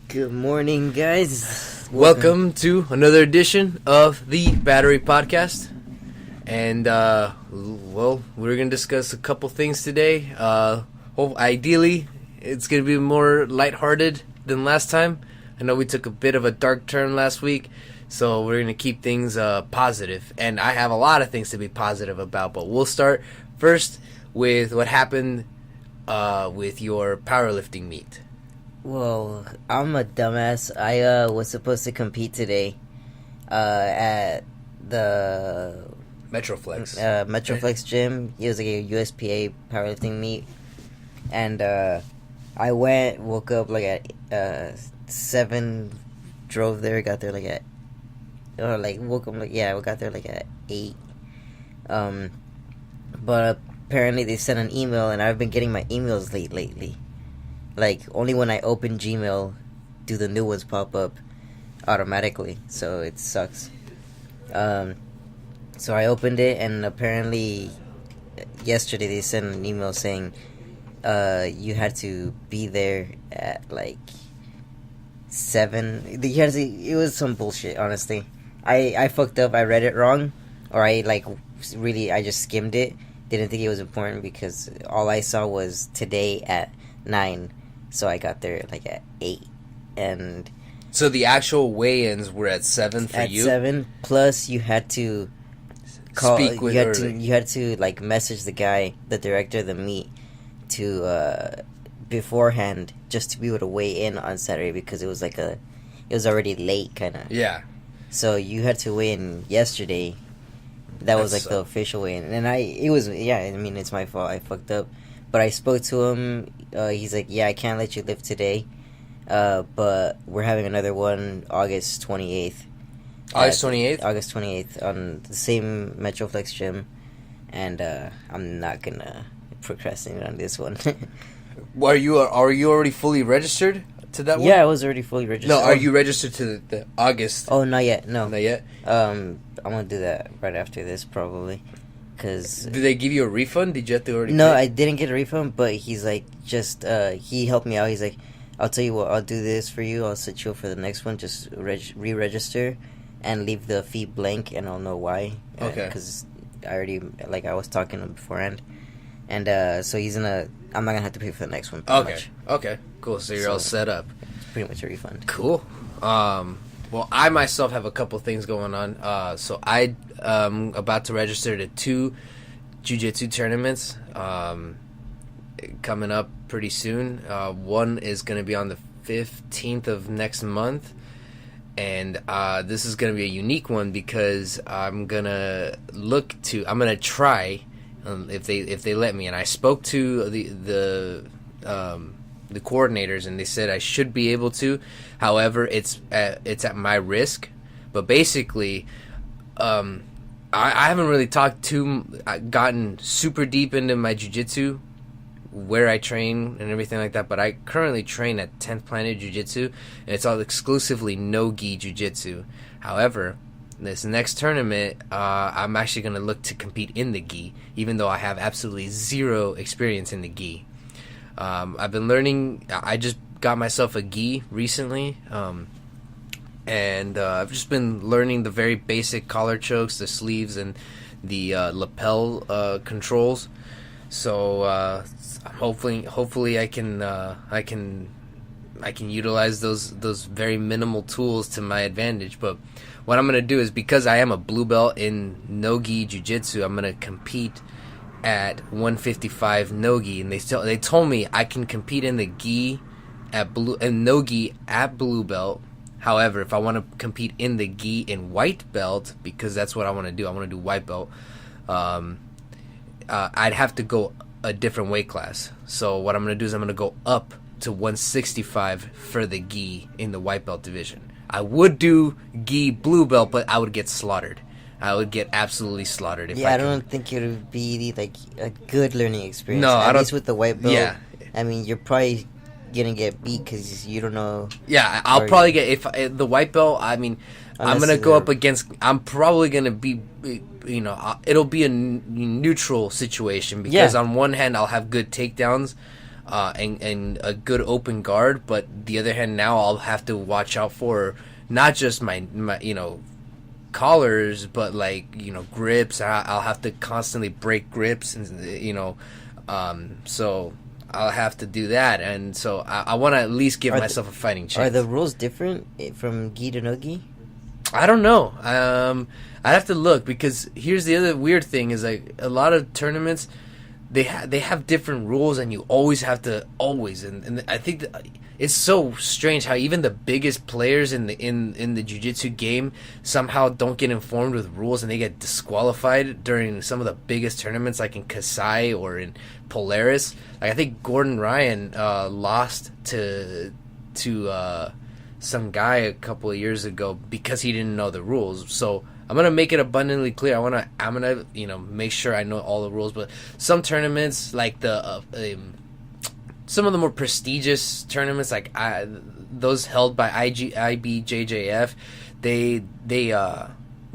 Good morning, guys. Welcome to another edition of the Battery Podcast. And, we're going to discuss a couple things today. Ideally, it's going to be more lighthearted than last time. I know we took a bit of a dark turn last week, so we're going to keep things positive. And I have a lot of things to be positive about, but we'll start first with what happened with your powerlifting meet. Well, I'm a dumbass. I was supposed to compete today at the Metroflex gym. It was like a USPA powerlifting meet. And I woke up like at 7, drove there, got there like at, we got there like at 8. But apparently they sent an email, and I've been getting my emails late lately. Like, only when I open Gmail do the new ones pop up automatically, so it sucks. So I opened it, and apparently yesterday they sent an email saying you had to be there at like 7. It was some bullshit, honestly. I fucked up. I read it wrong, or I just skimmed it. Didn't think it was important because all I saw was today at 9. So I got there like at 8, and so the actual weigh-ins were at 7 for you. At 7, plus you had to call. Speak with you had to like message the guy, the director of the meet, to beforehand, just to be able to weigh in on Saturday, because it was already late, kind of. Yeah. So you had to weigh in yesterday. That was like the official weigh-in, and it's my fault. I fucked up. But I spoke to him. He's like, yeah, I can't let you lift today. But we're having another one August 28th. August 28th? August 28th on the same Metroflex gym. And I'm not going to procrastinate on this one. Are you already fully registered to that one? Yeah, I was already fully registered. No, are you registered to the August? Oh, not yet. No. Not yet? I'm going to do that right after this, probably. Did they give you a refund? Did you have to already No, pay? I didn't get a refund, but he's like, he helped me out. He's like, I'll tell you what, I'll do this for you. I'll set you up for the next one. Just re-register and leave the fee blank, and I'll know why. Okay. Because I was talking to him beforehand. And so I'm not going to have to pay for the next one. Okay. Okay, cool. So you're all set up. It's pretty much a refund. Cool. Well, I myself have a couple things going on. So I'm about to register to 2 jiu-jitsu tournaments coming up pretty soon. One is going to be on the 15th of next month, and this is going to be a unique one because I'm going to try if they let me. And I spoke to the coordinators, and they said I should be able to. However, it's at my risk. But basically, I haven't really gotten super deep into my jiu-jitsu, where I train and everything like that. But I currently train at 10th Planet Jiu-Jitsu, and it's all exclusively no-gi jiu-jitsu. However, this next tournament, I'm actually going to look to compete in the gi, even though I have absolutely zero experience in the gi. I've been learning. I just got myself a gi recently, and I've just been learning the very basic collar chokes, the sleeves, and the lapel controls. So hopefully I can utilize those very minimal tools to my advantage. But what I'm gonna do is, because I am a blue belt in no-gi jiu-jitsu, I'm gonna compete at 155 no-gi, and they told me I can compete in the gi no-gi at blue belt. However, if I want to compete in the gi in white belt, because that's what I want to do, I want to do white belt, I'd have to go a different weight class. So what I'm going to do is I'm going to go up to 165 for the gi in the white belt division. I would do gi blue belt, but I would get slaughtered. I would get absolutely slaughtered. I don't think it would be like a good learning experience. No, at least with the white belt. Yeah. I mean, you're probably gonna get beat because you don't know. Yeah, I'll probably get, if the white belt. I mean, I'm gonna go up against. I'm probably gonna be, it'll be a neutral situation, because on one hand I'll have good takedowns, and a good open guard. But the other hand, now I'll have to watch out for not just my collars, but grips. I'll have to constantly break grips, and so I'll have to do that. And so I want to at least give myself a fighting chance. Are the rules different from gi to no gi? I don't know. I have to look, because here's the other weird thing is, like, a lot of tournaments, they have different rules, and you always have to and I think that it's so strange how even the biggest players in the jiu-jitsu game somehow don't get informed with rules, and they get disqualified during some of the biggest tournaments, like in Kasai or in Polaris. Like, I think Gordon Ryan lost to some guy a couple of years ago because he didn't know the rules. So I'm gonna make it abundantly clear. I'm gonna make sure I know all the rules. But some tournaments, like some of the more prestigious tournaments, like those held by IBJJF, they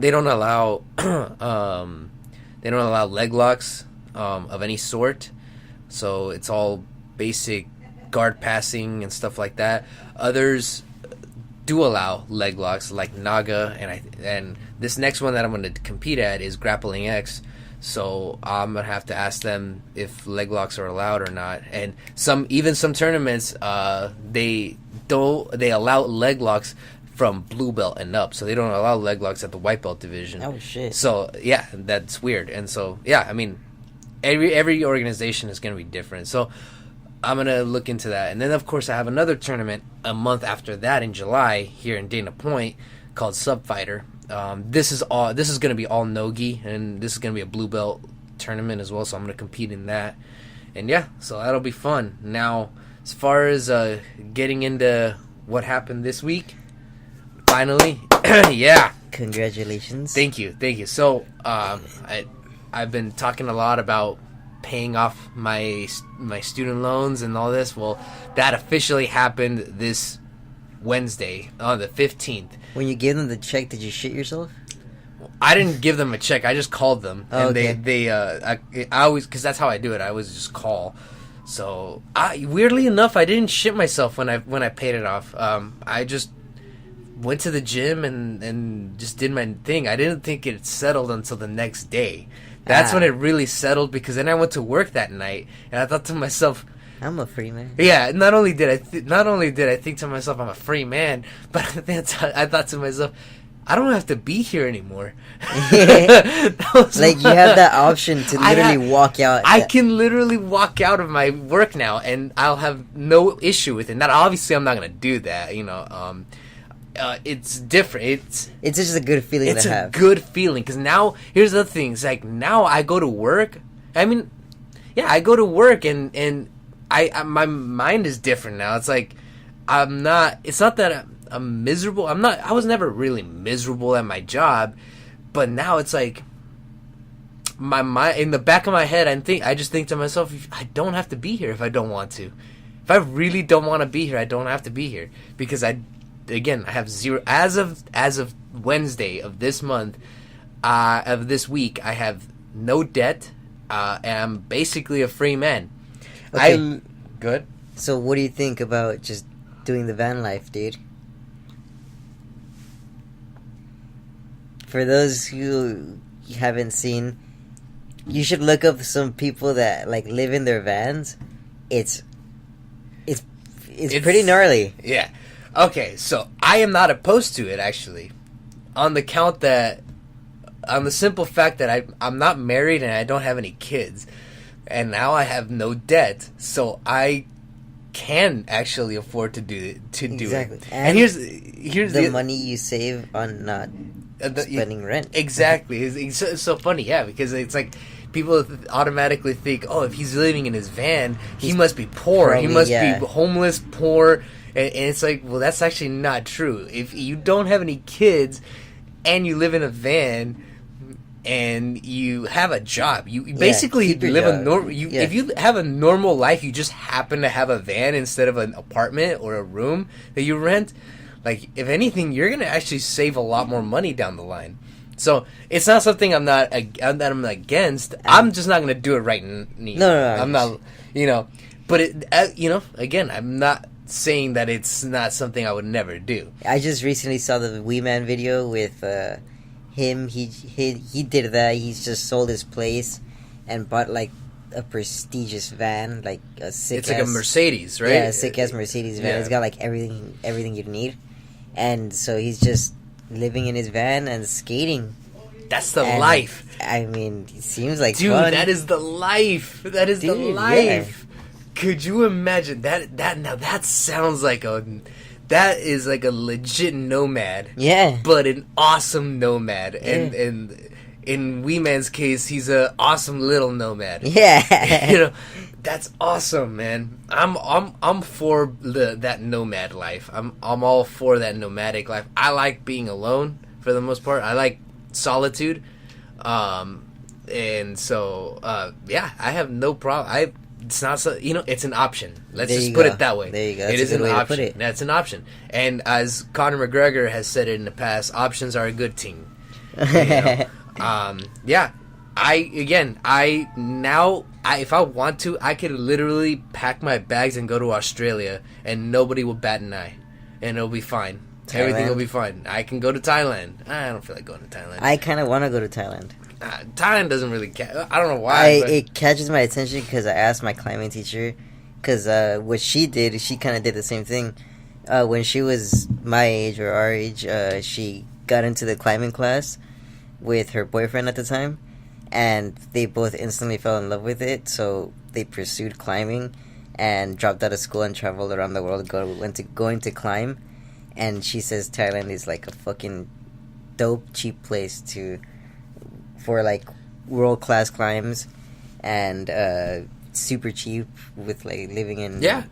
don't allow they don't allow leg locks of any sort. So it's all basic guard passing and stuff like that. Others do allow leg locks, like Naga, and this next one that I'm going to compete at is Grappling X. So I'm gonna have to ask them if leg locks are allowed or not. And some tournaments, they allow leg locks from blue belt and up. So they don't allow leg locks at the white belt division. Oh shit! So yeah, that's weird. And so yeah, I mean, every organization is gonna be different. So I'm gonna look into that. And then of course I have another tournament a month after that in July here in Dana Point called Sub Fighter. This is going to be all no-gi, and this is going to be a blue belt tournament as well, so I'm going to compete in that. And yeah, so that'll be fun. Now, as far as getting into what happened this week, finally, yeah. Congratulations. Thank you. So, I've been talking a lot about paying off my student loans and all this. Well, that officially happened this Wednesday on the 15th. When you gave them the check, did you shit yourself? I didn't give them a check. I just called them, and okay. I always, because that's how I do it. I always just call. So weirdly enough, I didn't shit myself when I paid it off. I just went to the gym and just did my thing. I didn't think it settled until the next day. That's when it really settled, because then I went to work that night, and I thought to myself, I'm a free man. Yeah, not only did I think to myself I'm a free man, but I thought to myself, I don't have to be here anymore. Like, you have that option to literally walk out. I can literally walk out of my work now, and I'll have no issue with it. Now, obviously, I'm not gonna do that. It's different. It's just a good feeling to have. It's a good feeling, because now here's the thing. It's like, now I go to work. I mean, yeah, I go to work and I my mind is different now. It's like it's not that I'm miserable. I was never really miserable at my job, but now it's like my mind, in the back of my head, I just think to myself, I don't have to be here if I don't want to. If I really don't want to be here, I don't have to be here, because I have zero as of Wednesday of this month, of this week. I have no debt, and I'm basically a free man. Okay. Good. So what do you think about just doing the van life, dude? For those who haven't seen, you should look up some people that like live in their vans. It's pretty gnarly. Yeah. Okay, so I am not opposed to it, actually, on the simple fact that I'm not married and I don't have any kids. And now I have no debt, so I can actually afford to do it. Exactly. And here's the money you save on not spending rent. Exactly. It's so funny, yeah, because it's like people automatically think, oh, if he's living in his van, he must be poor. Probably, he must be homeless, poor. And it's like, well, that's actually not true. If you don't have any kids and you live in a van and you have a job, you basically live a normal. If you have a normal life, you just happen to have a van instead of an apartment or a room that you rent. Like, if anything, you're gonna actually save a lot more money down the line. So it's not something I'm against. I'm just not gonna do it right now. No, I'm not. But again, I'm not saying that it's not something I would never do. I just recently saw the Wee Man video with him. He did that. He's just sold his place and bought like a prestigious van, like a sick. It's like a Mercedes, right? Yeah, a sick ass Mercedes van. It's got like everything you need, and so he's just living in his van and skating. That's the life. I mean, it seems like dude, fun. that is the life. That is the life. Yeah. Could you imagine that? Now that sounds like that is like a legit nomad. Yeah, but an awesome nomad, yeah. and in Wee Man's case, he's a awesome little nomad. Yeah, that's awesome, man. I'm for that nomad life. I'm all for that nomadic life. I like being alone for the most part. I like solitude, and so yeah, I have no problem. It's not so, it's an option. Let's just put it that way. There you go. It is an option. That's an option. And as Conor McGregor has said it in the past, options are a good thing. Yeah. If I want to, I could literally pack my bags and go to Australia, and nobody will bat an eye, and it'll be fine. Thailand. Everything will be fine. I can go to Thailand. I don't feel like going to Thailand. I kind of want to go to Thailand. Thailand doesn't really I don't know why. It catches my attention because I asked my climbing teacher, because what she did, she kind of did the same thing. When she was my age or our age, she got into the climbing class with her boyfriend at the time, and they both instantly fell in love with it, so they pursued climbing and dropped out of school and traveled around the world going to climb. And she says Thailand is like a fucking dope, cheap place for like world class climbs, and super cheap with like living in. Yeah,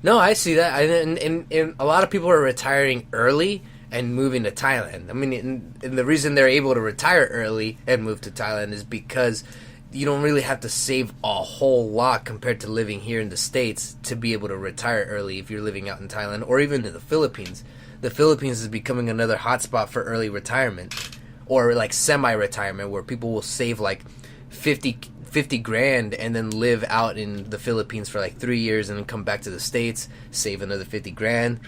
no, I see that. And a lot of people are retiring early and moving to Thailand. I mean, and the reason they're able to retire early and move to Thailand is because you don't really have to save a whole lot compared to living here in the States to be able to retire early if you're living out in Thailand or even in the Philippines. The Philippines is becoming another hotspot for early retirement, or like semi-retirement, where people will save like 50 grand and then live out in the Philippines for like 3 years and then come back to the States, save another 50 grand.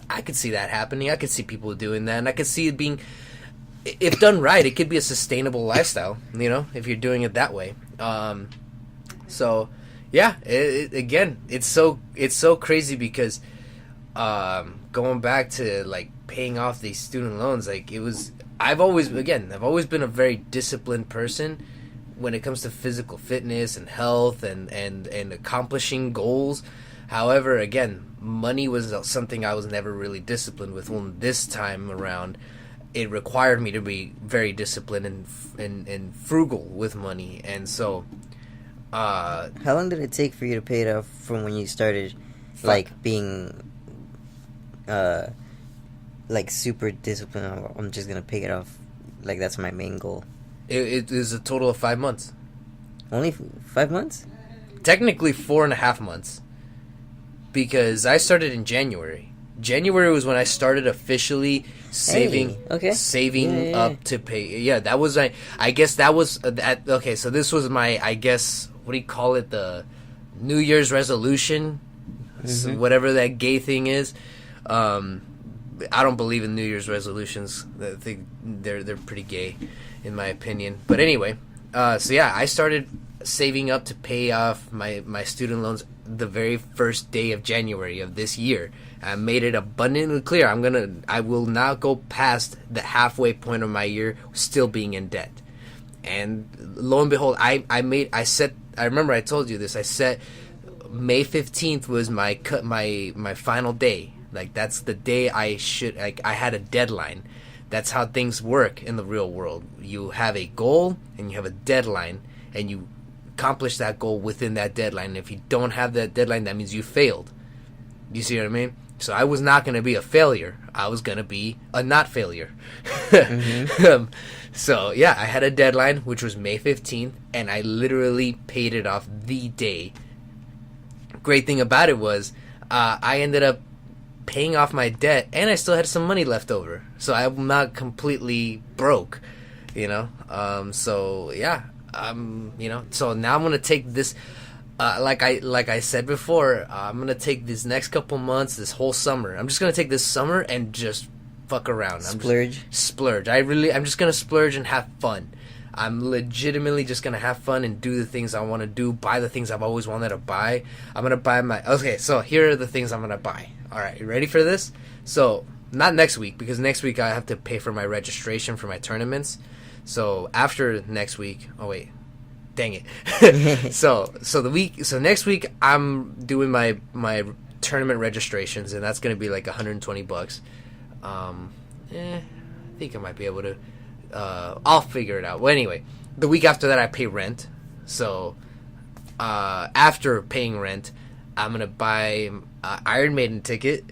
I could see that happening. I could see people doing that, and I could see it being, if done right, it could be a sustainable lifestyle, if you're doing it that way. So yeah, again, it's so crazy because going back to like paying off these student loans, like I've always been a very disciplined person when it comes to physical fitness and health and accomplishing goals. However, again, money was something I was never really disciplined with. Well, this time around, it required me to be very disciplined and frugal with money. And so how long did it take for you to pay it off from when you started like being like super disciplined? I'm just gonna pay it off, like that's my main goal. It is a total of 5 months. Only 5 months? Technically 4.5 months, because I started in January. January was when I started officially saving up to pay. Yeah, that was I guess that was okay. So this was my, I guess, what do you call it, the New Year's resolution, so whatever that gay thing is. I don't believe in New Year's resolutions. I think they're pretty gay, in my opinion. But anyway, so yeah, I started saving up to pay off my student loans the very first day of January of this year. I made it abundantly clear I will not go past the halfway point of my year still being in debt. And lo and behold, I remember I told you this. I set May 15th was my final day. Like, that's the day I had a deadline. That's how things work in the real world. You have a goal and you have a deadline, and you accomplish that goal within that deadline. And if you don't have that deadline, that means you failed. You see what I mean? So I was not going to be a failure. I was going to be a not failure. So yeah, I had a deadline, which was May 15th, and I literally paid it off the day. Great thing about it was I ended up paying off my debt, and I still had some money left over, so I'm not completely broke, so yeah, so now I'm gonna take this like I said before, I'm gonna take these next couple months, this whole summer. I'm just gonna take this summer and just fuck around. Splurge. I'm just gonna splurge and have fun. I'm legitimately just gonna have fun and do the things I want to do, buy the things I've always wanted to buy. I'm gonna buy okay, so here are the things I'm gonna buy. All right, you ready for this? So not next week, because next week I have to pay for my registration for my tournaments. So after next week, oh wait, dang it. so next week I'm doing my tournament registrations, and that's gonna be like $120. I think I might be able to. I'll figure it out. Well, anyway, the week after that I pay rent. So after paying rent, I'm gonna buy Iron Maiden ticket.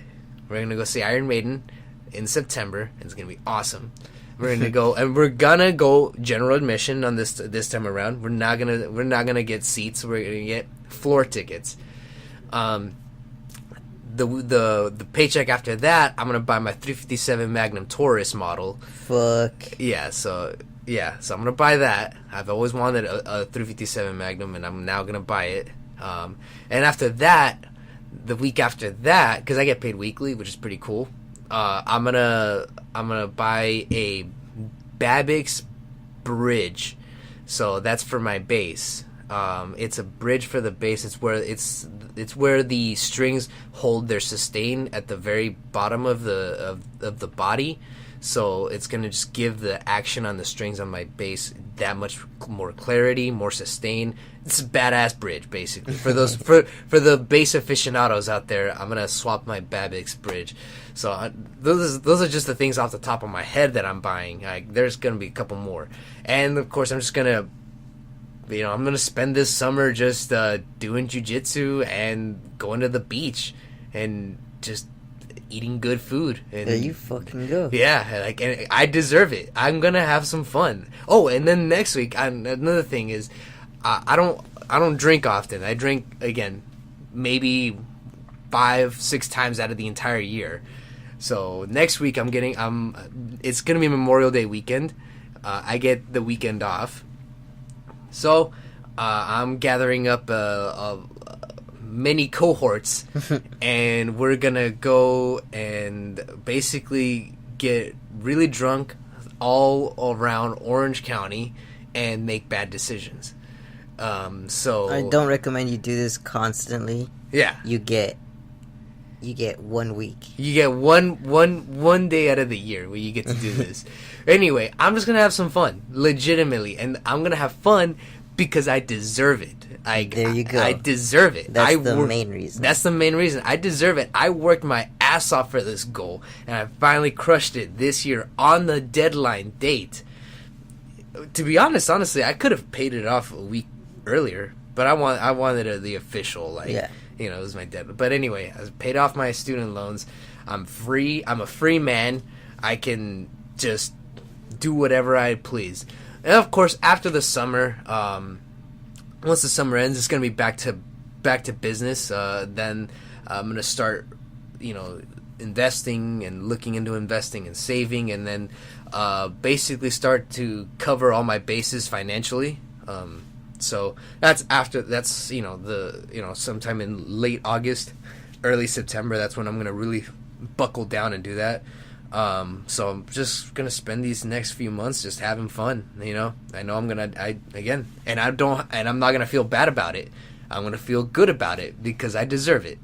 We're gonna go see Iron Maiden in September. It's gonna be awesome. We're gonna go general admission on this time around. We're not gonna get seats. We're gonna get floor tickets. The paycheck after that, I'm gonna buy my 357 Magnum Taurus model. Fuck. Yeah, so I'm gonna buy that. I've always wanted a 357 Magnum, and I'm now gonna buy it. And after that, the week after that, because I get paid weekly, which is pretty cool. I'm gonna buy a Babix bridge. So that's for my bass. It's a bridge for the bass. It's where the strings hold their sustain at the very bottom of the body. So it's gonna just give the action on the strings on my bass that much more clarity, more sustain. It's a badass bridge, basically. For those for the bass aficionados out there, I'm gonna swap my Babix bridge. So those are just the things off the top of my head that I'm buying. There's gonna be a couple more, and of course I'm just gonna. I'm going to spend this summer just doing jiu-jitsu and going to the beach and just eating good food. And, there you fucking go. Yeah, and I deserve it. I'm going to have some fun. Oh, and then next week, another thing is I don't drink often. I drink, again, maybe 5-6 times out of the entire year. So next week it's going to be Memorial Day weekend. I get the weekend off. So, I'm gathering up many cohorts, and we're gonna go and basically get really drunk all around Orange County and make bad decisions. So I don't recommend you do this constantly. Yeah, you get 1 week. You get one day out of the year where you get to do this. Anyway, I'm just gonna have some fun, legitimately, and I'm gonna have fun because I deserve it. There you go. I deserve it. That's the main reason. That's the main reason. I deserve it. I worked my ass off for this goal, and I finally crushed it this year on the deadline date. To be honestly, I could have paid it off a week earlier, but I wanted the official, it was my deadline. But anyway, I paid off my student loans. I'm free. I'm a free man. I can just do whatever I please. And of course, after the summer, once the summer ends, it's gonna be back to business. Then I'm gonna start, investing and looking into investing and saving, and then basically start to cover all my bases financially. So that's sometime in late August, early September. That's when I'm gonna really buckle down and do that. So I'm just gonna spend these next few months just having fun. I know I'm not gonna feel bad about it. I'm gonna feel good about it because I deserve it.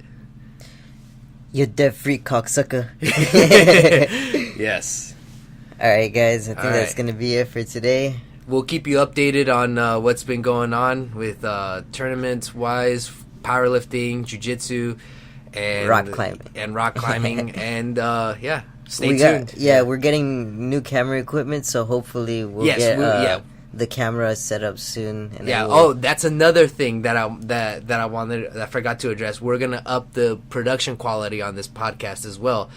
You debt-free cocksucker. Yes. All right, guys. I think that's gonna be it for today. We'll keep you updated on what's been going on with tournaments-wise, powerlifting, jiu-jitsu, and rock climbing. And stay tuned. We're getting new camera equipment, so hopefully we'll get the camera set up soon. And that's another thing that I forgot to address. We're gonna up the production quality on this podcast as well,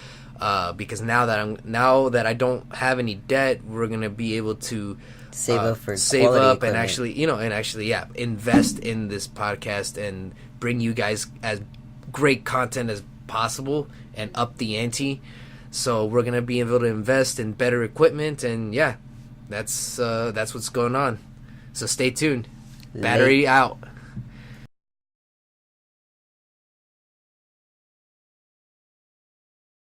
because now that I don't have any debt, we're gonna be able to save up and actually invest in this podcast and bring you guys as great content as possible and up the ante. So we're gonna be able to invest in better equipment, and that's what's going on. So stay tuned. Battery out.